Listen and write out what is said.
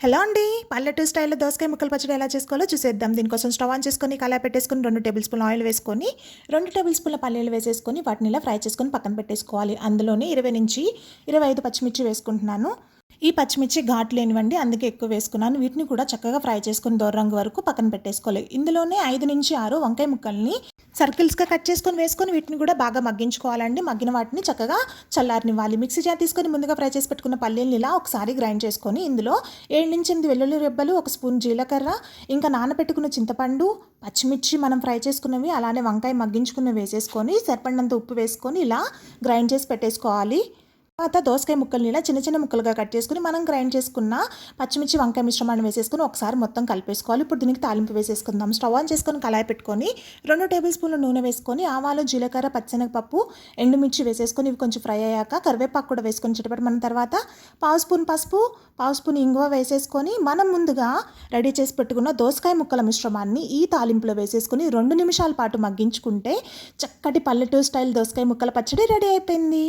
Hello అండి. పల్లెటూరు స్టైల్‌లో దోసకాయ ముక్కల పచ్చడి ఎలా చేసుకోవాలో చూసేద్దాం. దీనికోసం స్టవ్ ఆన్ చేసుకొని, కళాయి పెట్టేసుకొని 2 టేబుల్ స్పూన్ల ఆయిల్ వేసుకొని, 2 టేబుల్ స్పూన్ల పల్లీలు వేసేసుకొని వాటిని ఇలా ఫ్రై చేసుకొని పక్కన పెట్టేసుకోవాలి. అందులోనే 20-25 పచ్చిమిర్చి వేసుకుంటున్నాను. ఈ పచ్చిమిర్చి ఘాటు లేనివండి, అందుకే ఎక్కువ వేసుకున్నాను. వీటిని కూడా చక్కగా ఫ్రై చేసుకొని దోర రంగు వరకు పక్కన పెట్టేసుకోవాలి. ఇందులోనే 5-6 వంకాయ ముక్కల్ని సర్కిల్స్‌గా కట్ చేసుకొని వేసుకొని వీటిని కూడా బాగా మగ్గించుకోవాలండి. మగ్గిన వాటిని చక్కగా చల్లారనివ్వాలి. మిక్సీ జార్ తీసుకొని ముందుగా ఫ్రై చేసి పెట్టుకున్న పల్లీలని ఇలా ఒకసారి గ్రైండ్ చేసుకొని ఇందులో 7-8 వెల్లుల్లి రెబ్బలు, 1 స్పూన్ జీలకర్ర, ఇంకా నానబెట్టుకున్న చింతపండు, పచ్చిమిర్చి మనం ఫ్రై చేసుకున్నవి, అలానే వంకాయ మగ్గించుకున్నవి వేసేసుకొని సరిపడినంత ఉప్పు వేసుకొని ఇలా గ్రైండ్ చేసి పెట్టేసుకోవాలి. తర్వాత దోసకాయ ముక్కల్ని ఇలా చిన్న చిన్న ముక్కలుగా కట్ చేసుకుని మనం గ్రైండ్ చేసుకున్న పచ్చిమిర్చి వంకాయ మిశ్రమాన్ని వేసేసుకొని ఒకసారి మొత్తం కలిపేసుకోవాలి. ఇప్పుడు దీనికి తాలింపు వేసేసుకుందాం. స్టవ్ ఆన్ చేసుకొని కళాయి పెట్టుకొని 2 టేబుల్ స్పూన్ల నూనె వేసుకొని ఆవాలు, జీలకర్ర, పచ్చెనగపప్పు, ఎండుమిర్చి వేసేసుకొని ఇవి కొంచెం ఫ్రై అయ్యాక కరివేపాకు కూడా వేసుకొని చిటపటమన్న తర్వాత పావు స్పూన్ పసుపు, పావు స్పూన్ ఇంగువ వేసేసుకొని మనం ముందుగా రెడీ చేసి పెట్టుకున్న దోసకాయ ముక్కల మిశ్రమాన్ని ఈ తాలింపులో వేసేసుకొని 2 నిమిషాల పాటు మగ్గించుకుంటే చక్కటి పల్లెటూరు స్టైల్ దోసకాయ ముక్కల పచ్చడి రెడీ అయిపోయింది.